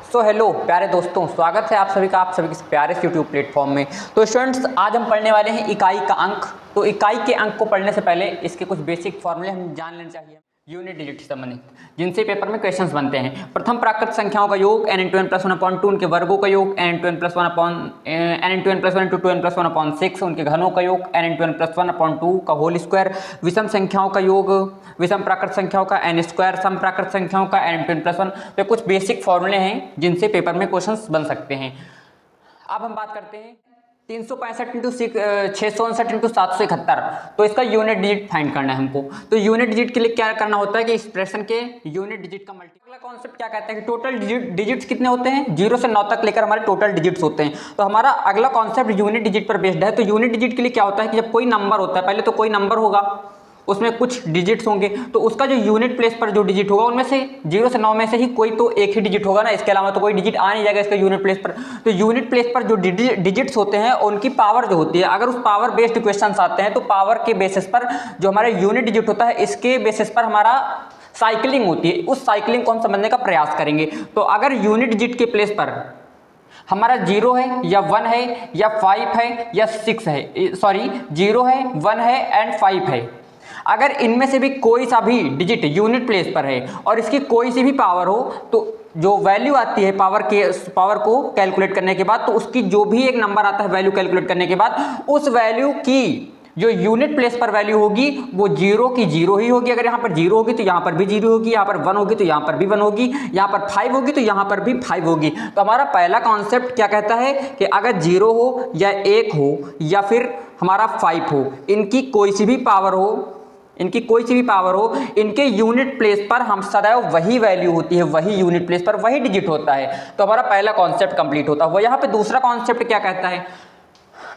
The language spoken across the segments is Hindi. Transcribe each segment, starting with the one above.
हेलो प्यारे दोस्तों, स्वागत है आप सभी का इस प्यारे से यूट्यूब प्लेटफॉर्म में। तो स्टूडेंट्स, आज हम पढ़ने वाले हैं इकाई का अंक। तो इकाई के अंक को पढ़ने से पहले इसके कुछ बेसिक फॉर्मूले हम जान लेने चाहिए, यूनिट डिजिट से संबंधित, जिनसे पेपर में क्वेश्चंस बनते हैं। प्रथम प्राकृत संख्याओं का योग n into n + 1/2, उनके वर्गों का योग n into n + 1 into 2 n + 1/6, उनके घनों का योग n into n + 1/2 का होल स्क्वायर, विषम संख्याओं का योग, विषम प्राकृत संख्याओं का n², सम प्राकृत संख्याओं का n into n + 1। तो कुछ बेसिक फॉर्मूले हैं जिनसे पेपर में क्वेश्चंस बन सकते हैं। अब हम बात करते हैं 365 into 659 into 771। तो इसका यूनिट डिजिट फाइंड करना है हमको। तो यूनिट डिजिट के लिए क्या करना होता है कि एक्सप्रेशन के यूनिट डिजिट का मल्टीपल। अगला कॉन्सेप्ट क्या कहता है कि टोटल डिजिट्स कितने होते हैं, 0 से 9 तक लेकर हमारे टोटल डिजिट्स होते हैं। तो हमारा अगला कॉन्सेप्ट यूनिट डिजिट पर बेस्ड है। तो यूनिट डिजिट के लिए क्या होता है कि जब कोई नंबर होता है, पहले तो कोई नंबर होगा, उसमें कुछ डिजिट्स होंगे, तो उसका जो यूनिट प्लेस पर जो डिजिट होगा उनमें से 0 से 9 में से ही कोई तो एक ही डिजिट होगा ना, इसके अलावा तो कोई डिजिट आ नहीं जाएगा इसका यूनिट प्लेस पर। तो यूनिट प्लेस पर जो डिजिट्स होते हैं उनकी पावर जो होती है, अगर उस पावर बेस्ड क्वेश्चंस आते हैं तो पावर के बेसिस पर जो हमारा यूनिट डिजिट होता है, इसके बेसिस पर हमारा साइकिलिंग होती है। उस साइकिलिंग को हम समझने का प्रयास करेंगे। तो अगर यूनिट डिजिट के प्लेस पर हमारा 0 है या 1 है या 5 है या 6 है, सॉरी 0 है 1 है एंड 5 है, अगर इनमें से भी कोई सा भी डिजिट यूनिट प्लेस पर है और इसकी कोई सी भी पावर हो, तो जो वैल्यू आती है पावर को कैलकुलेट करने के बाद, तो उसकी जो भी एक नंबर आता है वैल्यू कैलकुलेट करने के बाद, उस वैल्यू की जो यूनिट प्लेस पर वैल्यू होगी वो 0 की 0 ही होगी। अगर यहाँ पर 0 होगी तो यहाँ पर भी 0 होगी, यहाँ पर 1 होगी तो यहाँ पर भी 1 होगी, यहाँ पर 5 होगी तो यहाँ पर भी 5 होगी। तो हमारा पहला कॉन्सेप्ट क्या कहता है कि अगर 0 हो या 1 हो या फिर हमारा 5 हो, इनकी कोई सी भी पावर हो, इनके यूनिट प्लेस पर हम सदैव वही वैल्यू होती है, वही यूनिट प्लेस पर वही डिजिट होता है। तो हमारा पहला कॉन्सेप्ट कंप्लीट होता है। यहाँ पे दूसरा कॉन्सेप्ट क्या कहता है,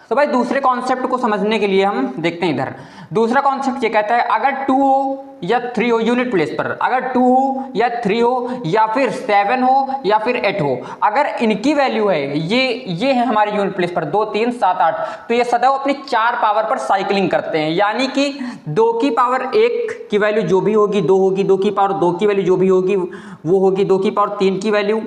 तो भाई दूसरे कॉन्सेप्ट को समझने के लिए हम देखते हैं इधर। दूसरा कॉन्सेप्ट ये कहता है अगर 2 हो या 3 हो यूनिट प्लेस पर, अगर 2 हो या 3 हो या फिर 7 हो या फिर 8 हो, अगर इनकी वैल्यू है ये है हमारे यूनिट प्लेस पर 2 3 7 8, तो ये सदैव अपनी 4 पावर पर साइकिलिंग करते हैं। यानी कि 2 की पावर 1 की वैल्यू जो भी होगी 2 होगी, 2 की पावर 2 की वैल्यू जो भी होगी वो होगी, 2 की पावर 3 की वैल्यू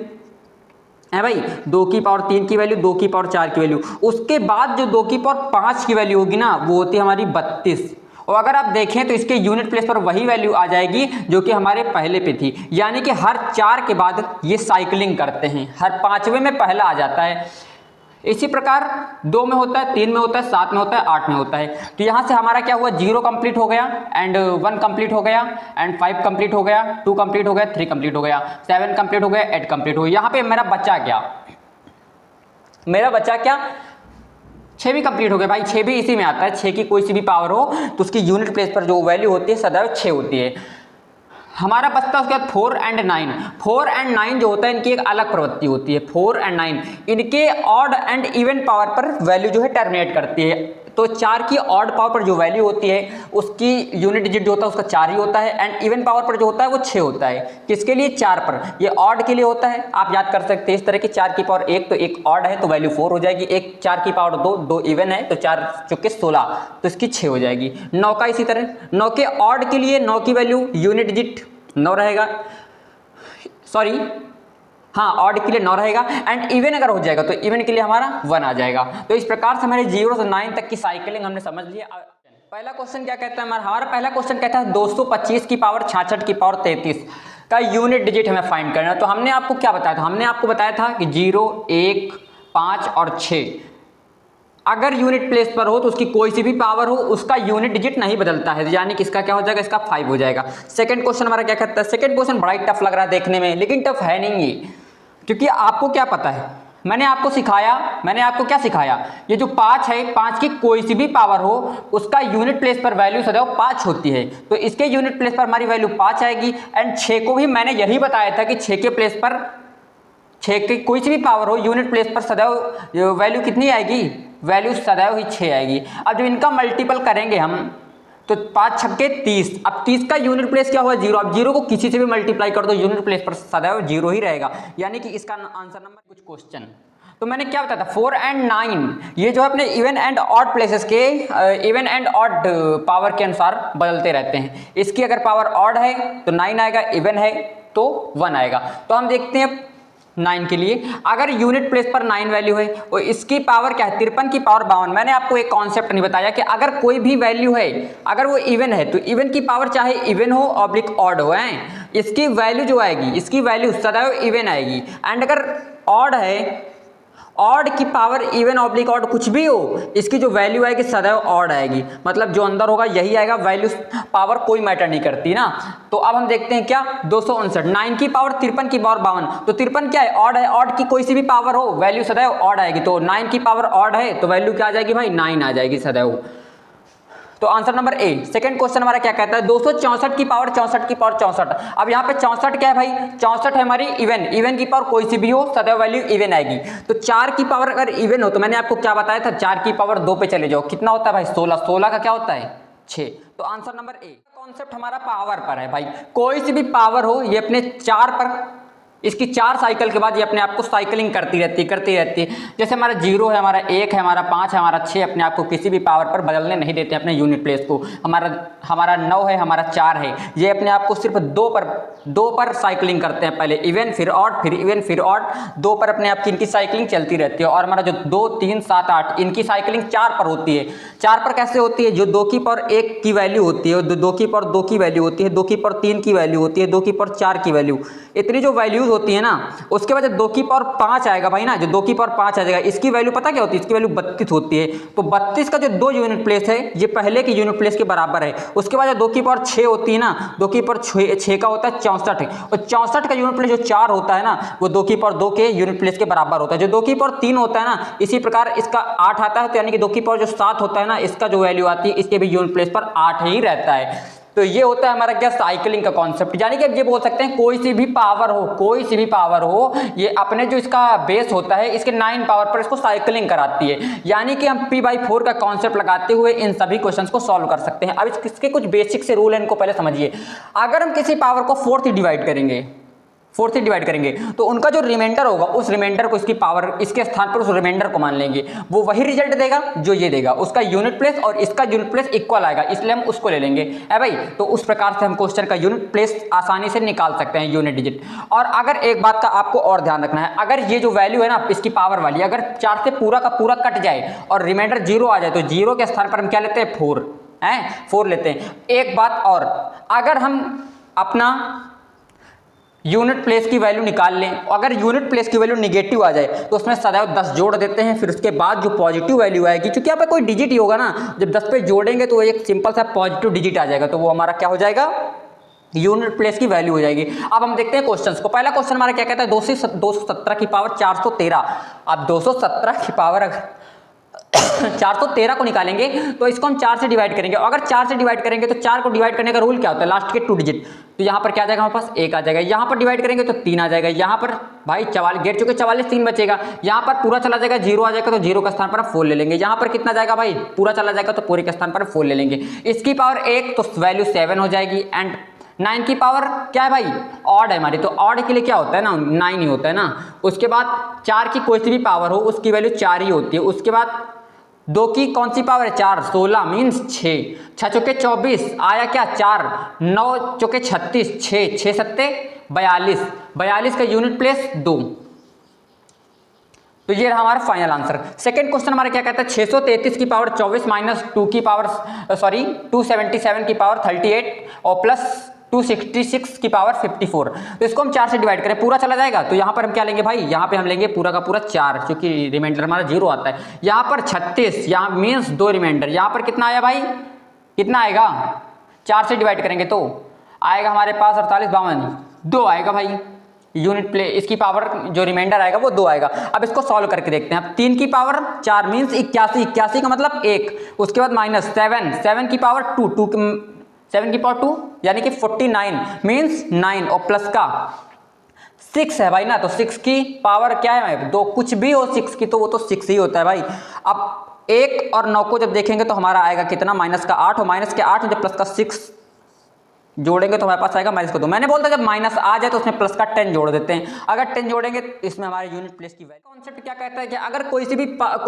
है भाई, 2 की पावर 3 की वैल्यू, 2 की पावर 4 की वैल्यू। उसके बाद जो 2 की पावर 5 की वैल्यू होगी ना, वो होती है हमारी 32। और अगर आप देखें तो इसके यूनिट प्लेस पर वही वैल्यू आ जाएगी जो कि हमारे पहले पे थी। यानी कि हर 4 के बाद ये साइकिलिंग करते हैं, हर 5वें में पहला आ जाता है। इसी प्रकार 2 में होता है, 3 में होता है, 7 में होता है, 8 में होता है। तो यहाँ से हमारा क्या हुआ, 0 कंप्लीट हो गया एंड 1 कंप्लीट हो गया एंड 5 कंप्लीट हो गया, 2 कंप्लीट हो गया, 3 कंप्लीट हो गया, 7 कंप्लीट हो गया, 8 कंप्लीट हो गया। यहाँ पे मेरा बचा क्या, 6 भी कंप्लीट हो गया भाई। 6 भी इसी में आता है, 6 की कोई सी भी पावर हो तो उसकी यूनिट प्लेस पर जो वैल्यू होती है सदैव 6 होती है। हमारा बचता है उसके बाद 4 एंड 9। 4 एंड 9 जो होता है इनकी एक अलग प्रवृत्ति होती है। 4 एंड 9 इनके ऑड एंड इवन पावर पर वैल्यू जो है टर्मिनेट करती है। तो 4 की ऑड पावर पर जो वैल्यू होती है उसकी यूनिट डिजिट जो होता है उसका 4 ही होता है एंड इवन पावर पर जो होता है वो 6 होता है। किसके लिए, 4 पर। ये ऑड के लिए होता है, आप याद कर सकते हैं इस तरह की 4 की पावर 1 तो 1 ऑड है तो वैल्यू 4 हो जाएगी, 1 4 की पावर 2 2 इवन है तो 4 चुके 16 तो इसकी 6 हो जाएगी। 9 का इसी तरह, 9 के ऑड के लिए 9 की वैल्यू यूनिट डिजिट 9 रहेगा, सॉरी हाँ ऑड के लिए 9 रहेगा एंड इवन अगर हो जाएगा तो इवन के लिए हमारा 1 आ जाएगा। तो इस प्रकार से हमारे 0 से 9 तक की साइकिलिंग हमने समझ लिया। पहला क्वेश्चन क्या कहता है, हमारा पहला क्वेश्चन कहता है 225 की पावर 66 की पावर 33 का यूनिट डिजिट हमें फाइंड करना है। तो हमने आपको क्या बताया था, हमने आपको बताया था कि 0 1 5 और 6 अगर यूनिट प्लेस पर हो तो उसकी कोई सी भी पावर हो उसका यूनिट डिजिट नहीं बदलता है, यानी कि इसका क्या हो जाएगा, इसका 5 हो जाएगा। सेकंड क्वेश्चन हमारा क्या कहता है, सेकंड क्वेश्चन बड़ा ही टफ लग रहा है देखने में, लेकिन टफ है नहीं ये, क्योंकि आपको क्या पता है, मैंने आपको क्या सिखाया, ये जो 5 है, 5 की कोई सी भी पावर हो उसका यूनिट प्लेस पर वैल्यू सदैव 5 होती है। तो इसके यूनिट प्लेस पर हमारी वैल्यू 5 आएगी एंड 6 को भी मैंने यही बताया था कि 6 के प्लेस पर 6 की कोई सी भी पावर हो यूनिट प्लेस पर सदैव वैल्यू कितनी आएगी, वैल्यू सदैव ही 6 आएगी। अब जब इनका मल्टीपल करेंगे हम तो 5 छक्के 30, अब 30 का यूनिट प्लेस क्या हुआ 0, अब 0 को किसी से भी मल्टीप्लाई कर दो यूनिट प्लेस पर सदैव 0 ही रहेगा, यानी कि इसका आंसर नंबर कुछ क्वेश्चन। तो मैंने क्या बताया था 4 एंड 9 ये जो है अपने इवन एंड ऑड प्लेसेस के इवन एंड ऑड पावर के अनुसार बदलते रहते हैं। इसकी अगर पावर ऑड है तो 9 आएगा, इवन है तो 1 आएगा। तो हम देखते हैं 9 के लिए अगर यूनिट प्लेस पर 9 वैल्यू है और इसकी पावर क्या है 53 की पावर 52। मैंने आपको एक कॉन्सेप्ट नहीं बताया कि अगर कोई भी वैल्यू है अगर वो इवन है तो इवन की पावर चाहे इवन हो ऑब्लिक ऑड हो, है इसकी वैल्यू जो आएगी इसकी वैल्यू सदैव इवन आएगी। एंड अगर ऑड है ऑड की पावर इवन ऑब्लिक ऑड कुछ भी हो इसकी जो वैल्यू आएगी सदैव ऑड आएगी, मतलब जो अंदर होगा यही आएगा, वैल्यू पावर कोई मैटर नहीं करती ना। तो अब हम देखते हैं क्या 259 9 की पावर 53 की पावर 52, तो 53 क्या है ऑड है, ऑड की कोई सी भी पावर हो वैल्यू सदैव ऑड आएगी। तो 9 की पावर ऑड है तो वैल्यू क्या आ जाएगी भाई 9 आ जाएगी सदैव। तो answer number A. Second question हमारा क्या कहता है 264 की पावर 64 की पावर 64। अब यहाँ पे 64 क्या है भाई 64 है हमारी इवन, इवन की पावर कोई सी भी हो सदैव वैल्यू इवन आएगी। तो 4 की पावर अगर इवन हो तो मैंने आपको क्या बताया था 4 की पावर 2 पे चले जाओ, कितना होता है भाई 16, 16 का क्या होता है 6। तो आंसर नंबर ए। कॉन्सेप्ट हमारा पावर पर है भाई, कोई सी भी पावर हो ये अपने 4 पर इसकी 4 साइकिल के बाद ये अपने आप को साइकिलिंग करती रहती है। जैसे हमारा 0 है, हमारा 1 है, हमारा 5 है, हमारा 6 अपने आप को किसी भी पावर पर बदलने नहीं देते अपने यूनिट प्लेस को। हमारा 9 है, हमारा 4 है, ये अपने आप को सिर्फ 2 पर साइकिलिंग करते हैं, पहले इवन फिर ऑड फिर इवन फिर ऑड, 2 पर अपने आप की इनकी साइकिलिंग चलती रहती है। और हमारा जो 2 3 7 8 इनकी साइकिलिंग 4 पर होती है। 4 पर कैसे होती है, जो 2 की पावर 1 की वैल्यू होती है, 2 की पावर 2 की वैल्यू होती है, 2 की पावर 3 की वैल्यू होती है, 2 की पावर 4 की वैल्यू, इतनी जो वैल्यूज होती है ना उसके बाद 2 की पावर 5 आएगा भाई ना, जो 2 की पावर 5 आ जाएगा इसकी वैल्यू पता क्या होती है, इसकी वैल्यू 32 होती है। तो 32 का जो 2 यूनिट प्लेस है ये पहले की यूनिट प्लेस के बराबर है। उसके बाद 2 की पावर 6 होती है ना, 2 की पावर 6 का होता है 64 है, और 64 का यूनिट प्लेस जो 4 होता है ना वो 2 की पावर 2 के यूनिट प्लेस के बराबर होता है। जो 2 की पावर 3 होता है ना इसी प्रकार इसका 8 आता है, तो यानी कि 2 की पावर जो 7 होता है ना इसका जो वैल्यू आती है इसके भी यूनिट प्लेस पर 8 ही रहता है। तो ये होता है हमारा क्या साइकिलिंग का कॉन्सेप्ट। यानी कि अब ये बोल सकते हैं कोई सी भी पावर हो ये अपने जो इसका बेस होता है इसके 9 पावर पर इसको साइकिलिंग कराती है। यानी कि हम p/4 का कॉन्सेप्ट लगाते हुए इन सभी क्वेश्चंस को सॉल्व कर सकते हैं। अब इसके कुछ बेसिक से रूल है, इनको पहले समझिए। अगर हम किसी पावर को 4 से डिवाइड करेंगे तो उनका जो रिमाइंडर होगा उस रिमाइंडर को इसकी पावर इसके स्थान पर उस रिमाइंडर को मान लेंगे, वो वही रिजल्ट देगा जो ये देगा। उसका यूनिट प्लेस और इसका यूनिट प्लेस इक्वल आएगा, इसलिए हम उसको ले लेंगे है भाई। तो उस प्रकार से हम क्वेश्चन का यूनिट प्लेस आसानी से निकाल सकते हैं, यूनिट डिजिट। और अगर एक बात का आपको और ध्यान रखना है, अगर ये जो वैल्यू है ना इसकी पावर वाली अगर 4 से पूरा का पूरा कट जाए और रिमाइंडर 0 आ जाए तो 0 के स्थान पर हम क्या लेते हैं 4 लेते हैं। एक बात और, अगर हम अपना यूनिट प्लेस की वैल्यू निकाल लें, अगर यूनिट प्लेस की वैल्यू निगेटिव आ जाए तो उसमें सदैव 10 जोड़ देते हैं, फिर उसके बाद जो पॉजिटिव वैल्यू आएगी, क्योंकि यहाँ पे कोई डिजिट ही होगा ना, जब 10 पे जोड़ेंगे तो एक सिंपल सा पॉजिटिव डिजिट आ जाएगा, तो वो हमारा क्या हो जाएगा यूनिट प्लेस की वैल्यू हो जाएगी। अब हम देखते हैं क्वेश्चंस को। पहला क्वेश्चन हमारा क्या कहता है 217 की पावर 413। अब 217 की पावर अगर 413 को निकालेंगे तो इसको हम 4 से डिवाइड करेंगे। अगर 4 से डिवाइड करेंगे तो 4 को डिवाइड करने का रूल क्या होता है, लास्ट के 2 डिजिट। तो यहाँ पर क्या आ जाएगा हमारे पास 1 आ जाएगा, यहाँ पर डिवाइड करेंगे तो 3 आ जाएगा, यहाँ पर भाई 44 गेट चुके 44 3 बचेगा, यहाँ पर पूरा चला जाएगा 0 आ जाएगा तो 0 का स्थान पर 4 ले लेंगे, यहाँ पर कितना जाएगा भाई पूरा चला जाएगा तो पूरे के स्थान पर 4 ले लेंगे। इसकी पावर 1 तो वैल्यू 7 हो जाएगी। एंड 9 की पावर क्या है भाई ऑड है हमारी, तो ऑड के लिए क्या होता है ना 9 ही होता है ना। उसके बाद 4 की कोई सी भी पावर हो उसकी वैल्यू 4 ही होती है। उसके बाद 2 की कौन सी पावर है 4, 16 मीन्स 6, 6 चौके 24 आया क्या 4, 9 चौके 36, 6 6 सत्ते 42, 42 का यूनिट प्लेस 2। तो ये रहा हमारा फाइनल आंसर। सेकंड क्वेश्चन हमारा क्या कहता है 633 की पावर 24 माइनस 277 की पावर 38 और प्लस 266 की पावर 54। तो इसको हम 4 से डिवाइड करें पूरा चला जाएगा, तो यहाँ पर हम क्या लेंगे भाई, यहाँ पे हम लेंगे पूरा का पूरा 4, क्योंकि रिमाइंडर हमारा 0 आता है। यहाँ पर 36, यहाँ मीन्स 2 रिमाइंडर, यहाँ पर कितना आया भाई, कितना आएगा 4 से डिवाइड करेंगे तो आएगा हमारे पास 48 52 2 आएगा भाई यूनिट प्ले, इसकी पावर जो रिमाइंडर आएगा वो 2 आएगा। अब इसको सॉल्व करके देखते हैं। अब 3 की पावर 4 मीन्स 81, 81 का मतलब 1, उसके बाद माइनस 7 की पावर 2 7 की पावर 2 यानी कि 49 मीन्स 9 और प्लस का 6 है भाई ना, तो 6 की पावर क्या है भाई 2, कुछ भी हो 6 की तो वो तो 6 ही होता है भाई। अब 1 और 9 को जब देखेंगे तो हमारा आएगा कितना माइनस का 8 और माइनस के 8 जब प्लस का 6 जोड़ेंगे तो हमारे पास आएगा -2। मैंने बोलता जब माइनस आ जाए तो उसमें प्लस का 10 जोड़ देते हैं। अगर 10 जोड़ेंगे तो इसमें हमारे यूनिट प्लेस की वैल्यू। कॉन्सेप्ट क्या कहता है कि अगर कोई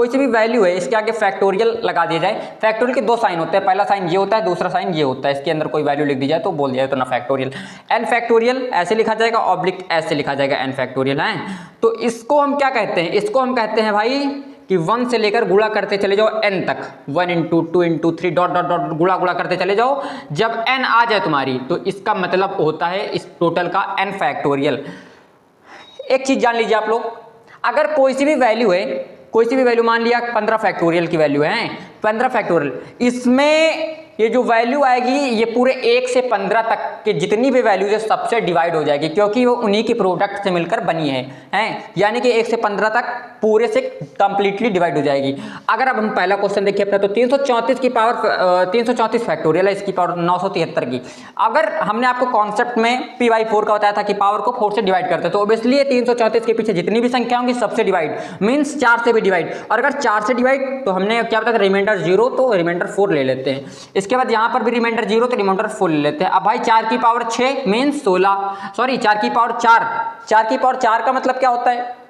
सी भी वैल्यू है इसके आगे फैक्टोरियल लगा दिया जाए। फैक्टोरियल के दो साइन होते हैं, पहला साइन ये होता है, दूसरा साइन ये होता है। इसके अंदर कोई वैल्यू लिख दी जाए तो बोल दिया जाए तो ना फैक्टोरियल। एन फैक्टोरियल ऐसे लिखा जाएगा, ऑब्लिक ऐसे लिखा जाएगा, एन फैक्टोरियल है। तो इसको हम क्या कहते हैं, इसको हम कहते हैं भाई कि 1 से लेकर गुणा करते चले जाओ n तक, 1 into 2 into 3 dot dot dot गुणा करते चले जाओ। जब n आ जाए तुम्हारी तो इसका मतलब होता है इस टोटल का n फैक्टोरियल। एक चीज जान लीजिए आप लोग, अगर कोई सी भी वैल्यू है, कोई सी भी वैल्यू मान लिया 15 फैक्टोरियल की वैल्यू है, 15 फैक्टोरियल, इसमें ये जो वैल्यू आएगी ये पूरे 1 से 15 तक के जितनी भी वैल्यूज है सबसे डिवाइड हो जाएगी, क्योंकि वो उन्हीं की प्रोडक्ट से मिलकर बनी है, यानी कि 1 से 15 तक पूरे से कंप्लीटली डिवाइड हो जाएगी। अगर अब हम पहला क्वेश्चन देखिए अपना, तो 334 की पावर 334 फैक्टोरियल है, इसकी पावर 973 की। अगर हमने आपको कॉन्सेप्ट में p/4 का बताया था कि पावर को 4 से डिवाइड करते हैं, तो ऑब्वियसली 334 के पीछे जितनी भी संख्या होंगी सबसे डिवाइड, मीन्स 4 से भी डिवाइड। और अगर 4 से डिवाइड तो हमने क्या बताया, रिमाइंडर 0 तो रिमाइंडर 4 ले लेते हैं। इसके बाद यहाँ पर भी रिमाइंडर 0 तो रिमाइंडर 4 ले लेते हैं। अब भाई 4 की पावर 6 मीन्स 16, सॉरी 4 की पावर 4, 4 की पावर 4 का मतलब क्या होता है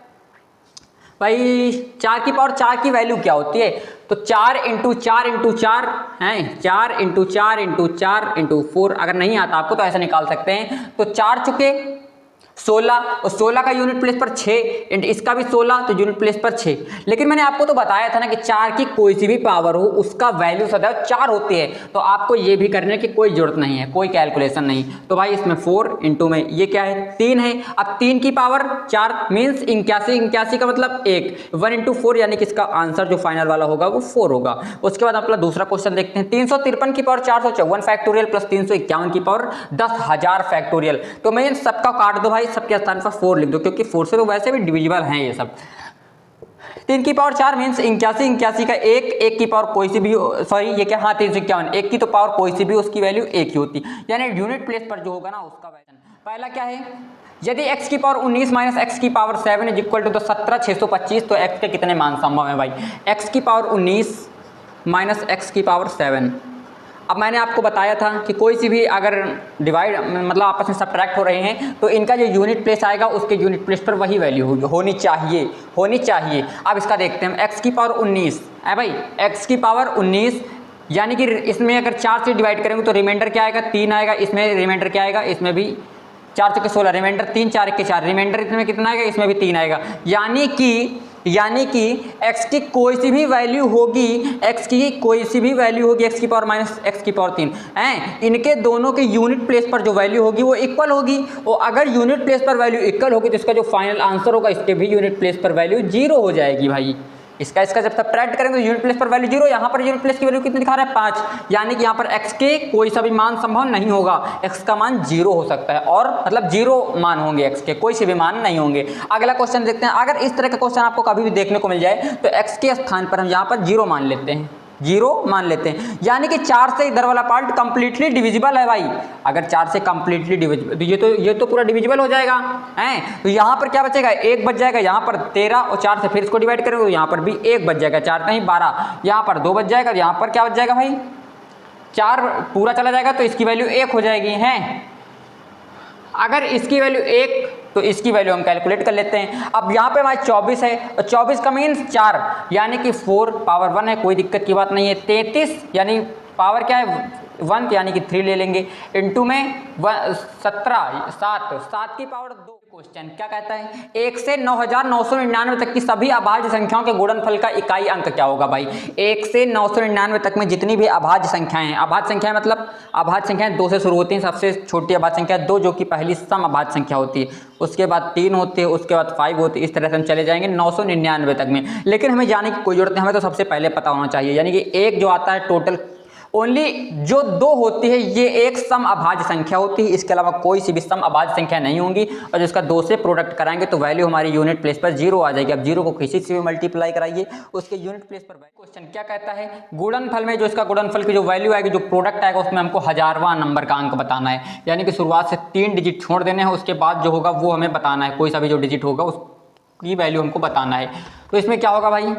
भाई, 4 की पावर 4 की वैल्यू क्या होती है, तो 4 इंटू 4 इंटू 4 है, 4 इंटू 4 इंटू 4 इंटू 4। अगर नहीं आता आपको तो ऐसा निकाल सकते हैं, तो 4 चुके 16 और 16 का यूनिट प्लेस पर 6, इसका भी 16 तो यूनिट प्लेस पर 6। लेकिन मैंने आपको तो बताया था ना कि 4 की कोई सी भी पावर हो उसका वैल्यू सदैव 4 होती है, तो आपको ये भी करने की कोई जरूरत नहीं है, कोई कैलकुलेशन नहीं। तो भाई इसमें 4 इंटू में ये क्या है 3 है। अब 3 की पावर 4 मीन्स 81, 81 का मतलब 1, 1 इंटू 4 यानी कि इसका आंसर जो फाइनल वाला होगा वो 4 होगा। उसके बाद अपना दूसरा क्वेश्चन देखते हैं, 353 की पावर 454 फैक्टोरियल प्लस 351 की पावर 10,000 फैक्टोरियल। तो मैं सबका काट दो भाई, सबके स्थान पर 4 लिख दो, क्योंकि 4 से तो वैसे भी डिविजिबल हैं ये सब। 3 की पावर 4 मीन्स 81, 81 का 1, 1 की पावर कोई सी भी, सॉरी ये क्या, हाँ 351, 1 की तो पावर कोई सी भी उसकी वैल्यू 1 ही होती, यानी यूनिट प्लेस पर जो होगा ना उसका वैल्यू। पहला क्या है, यदि x की पावर 19 माइनस x की पावर 7 इज इक्वल टू तो 17,625, तो x के कितने मान संभव है भाई, x की पावर 19 माइनस x की पावर 7। अब मैंने आपको बताया था कि कोई सी भी अगर डिवाइड मतलब आपस में सब्ट्रैक्ट हो रहे हैं तो इनका जो यूनिट प्लेस आएगा उसके यूनिट प्लेस पर वही वैल्यू होनी चाहिए। अब इसका देखते हैं, x की पावर 19 है भाई, x की पावर 19 यानी कि इसमें अगर 4 से डिवाइड करेंगे तो रिमाइंडर क्या आएगा 3 आएगा, इसमें रिमाइंडर क्या आएगा, इसमें भी 4 चौके 16 रिमाइंडर 3, 4 के 4 रिमाइंडर, इसमें कितना आएगा, इसमें भी 3 आएगा। यानी कि x की कोई सी भी वैल्यू होगी, x की पावर माइनस x की पावर 3 है, इनके दोनों के यूनिट प्लेस पर जो वैल्यू होगी वो इक्वल होगी। और अगर यूनिट प्लेस पर वैल्यू इक्वल होगी तो इसका जो फाइनल आंसर होगा इसके भी यूनिट प्लेस पर वैल्यू 0 हो जाएगी भाई। इसका जब सब्ट्रैक्ट करेंगे तो यूनिट प्लेस पर वैल्यू 0, यहाँ पर यूनिट प्लेस की वैल्यू कितनी दिखा रहा है 5, यानी कि यहाँ पर x के कोई सा भी मान संभव नहीं होगा, x का मान 0 हो सकता है, और मतलब 0 मान होंगे x के, कोई से भी मान नहीं होंगे। अगला क्वेश्चन देखते हैं, अगर इस तरह का क्वेश्चन आपको कभी भी देखने को मिल जाए तो x के स्थान पर हम यहाँ पर 0 मान लेते हैं, 0 मान लेते हैं, यानी कि 4 से इधर वाला पार्ट कंप्लीटली डिविजिबल है भाई। अगर 4 से कंप्लीटली डिविजिबल तो ये तो पूरा डिविजिबल हो जाएगा हैं, तो यहाँ पर क्या बचेगा 1 बच जाएगा, यहाँ पर 13 और 4 से फिर इसको डिवाइड करेंगे तो यहाँ पर भी 1 बच जाएगा, 4 नहीं 12, यहाँ पर 2 बच जाएगा, यहाँ पर क्या बच जाएगा भाई 4 पूरा चला जाएगा तो इसकी वैल्यू 1 हो जाएगी हैं। अगर इसकी वैल्यू 1 तो इसकी वैल्यू हम कैलकुलेट कर लेते हैं। अब यहाँ पे हमारे 24 है और 24 का मीन्स 4 यानी कि 4 पावर 1 है, कोई दिक्कत की बात नहीं है। 33 यानी पावर क्या है 1 यानी कि 3 ले लेंगे, इंटू में 17 7 की पावर 2। क्वेश्चन क्या कहता है, 1 से 9,999 तक की सभी अभाज्य संख्याओं के गुणनफल का इकाई अंक क्या होगा भाई। 1 से 999 तक में जितनी भी अभाज्य संख्याएं हैं, अभाज्य संख्याएं मतलब अभाज्य संख्याएं 2 से शुरू होती हैं, सबसे छोटी अभाज्य संख्या 2 जो कि पहली सम अभाज्य संख्या होती है, उसके बाद 3 होती है, उसके बाद 5 होती है, इस तरह से हम चले जाएंगे 999 तक में। लेकिन हमें जाने की कोई जरूरत नहीं, हमें तो सबसे पहले पता होना चाहिए, यानी कि एक जो आता है टोटल ओनली जो 2 होती है ये एक सम अभाज्य संख्या होती है, इसके अलावा कोई सी भी सम अभाज्य संख्या नहीं होंगी, और जिसका 2 से प्रोडक्ट कराएंगे तो वैल्यू हमारी यूनिट प्लेस पर 0 आ जाएगी। अब 0 को किसी से भी मल्टीप्लाई कराइए उसके यूनिट प्लेस पर। क्वेश्चन क्या कहता है, गुणनफल में जो इसका गुणनफल की जो वैल्यू आएगी, जो प्रोडक्ट आएगा उसमें हमको 1000वां नंबर का अंक बताना है, यानी कि शुरुआत से 3 डिजिट छोड़ देने हैं, उसके बाद जो होगा वो हमें बताना है, कोई सा भी जो डिजिट होगा उसकी वैल्यू हमको बताना है। तो इसमें क्या होगा भाई,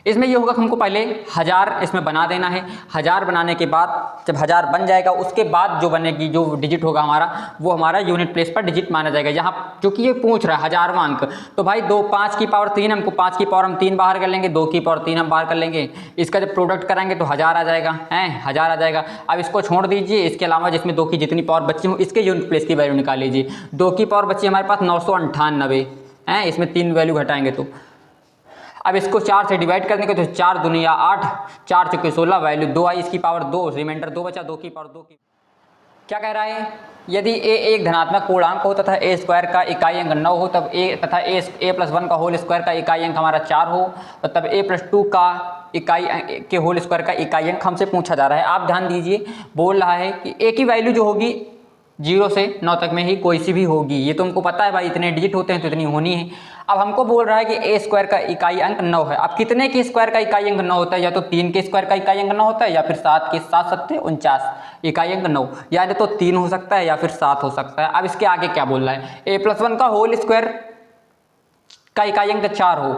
इसमें ये होगा कि हमको पहले 1000 इसमें बना देना है। 1000 बनाने के बाद जब 1000 बन जाएगा उसके बाद जो बनेगी, जो डिजिट होगा हमारा, वो हमारा यूनिट प्लेस पर डिजिट माना जाएगा। यहाँ क्योंकि ये पूछ रहा है 1000वां अंक, तो भाई 5 की पावर 3, हमको 5 की पावर हम 3 बाहर कर लेंगे, 2 की पावर 3 हम बाहर कर लेंगे। इसका जब प्रोडक्ट कराएंगे तो 1000 आ जाएगा, 1000 आ जाएगा। अब इसको छोड़ दीजिए, इसके अलावा जिसमें 2 की जितनी पावर बची हो इसके यूनिट प्लेस की वैल्यू निकाल लीजिए। 2 की पावर बची हमारे पास 998 है, इसमें 3 वैल्यू घटाएंगे तो। अब इसको 4 से डिवाइड करने के तो 4 दूनी 8, 4 चौके 16, वैल्यू 2 आई, इसकी पावर 2, रिमाइंडर 2 बचा, 2 की पावर 2 की। क्या कह रहा है, यदि a एक धनात्मक पूर्णांक हो तथा a स्क्वायर का इकाई अंक 9 हो तब a तथा a+1 का होल स्क्वायर का इकाई अंक हमारा 4 हो, और तब a+2 का इकाई के होल स्क्वायर का इकाई अंक हमसे पूछा जा रहा है। आप ध्यान दीजिए, बोल रहा है कि a की वैल्यू जो होगी 0 से 9 तक में ही कोई सी भी होगी। ये तो हमको पता है भाई, इतने डिजिट होते हैं तो इतनी होनी है। अब हमको बोल रहा है कि a स्क्वायर का इकाई अंक 9 है। अब कितने के स्क्वायर का इकाई अंक 9 होता है, या तो 3 के स्क्वायर का इकाई अंक 9 होता है, या फिर 7 के, 7 7 49 इकाई अंक 9, या तो 3 हो सकता है या फिर 7 हो सकता है। अब इसके आगे क्या बोल रहा है, a+1 का होल स्क्वायर का इकाई अंक 4 हो।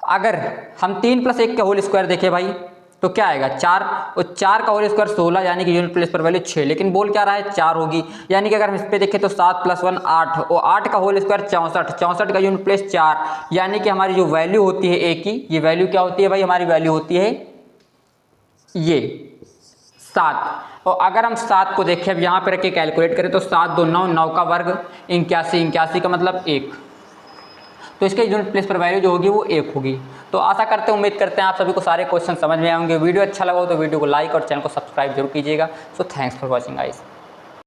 अगर हम 3 + 1 के होल स्क्वायर देखें भाई तो क्या आएगा 4, और 4 का होल स्क्वायर 16, यानी कि यूनिट प्लेस पर वैल्यू 6, लेकिन बोल क्या रहा है 4 होगी। यानी कि अगर हम इस पे देखें तो 7 + 1 8, और 8 का होल स्क्वायर 64, 64 का यूनिट प्लेस 4, यानी कि हमारी जो वैल्यू होती है a की, ये वैल्यू क्या होती है भाई, हमारी वैल्यू होती है ये 7। और अगर हम 7 को देखें, अब यहाँ पे रख के कैलकुलेट करें तो 7 2 9, 9 का वर्ग 81, 81 का मतलब 1, तो इसके यूनिट प्लेस पर वैल्यू जो होगी वो 1 होगी। तो आशा करते हैं, उम्मीद करते हैं आप सभी को सारे क्वेश्चन समझ में आएंगे। वीडियो अच्छा लगा हो तो वीडियो को लाइक और चैनल को सब्सक्राइब जरूर कीजिएगा। So thanks for watching guys.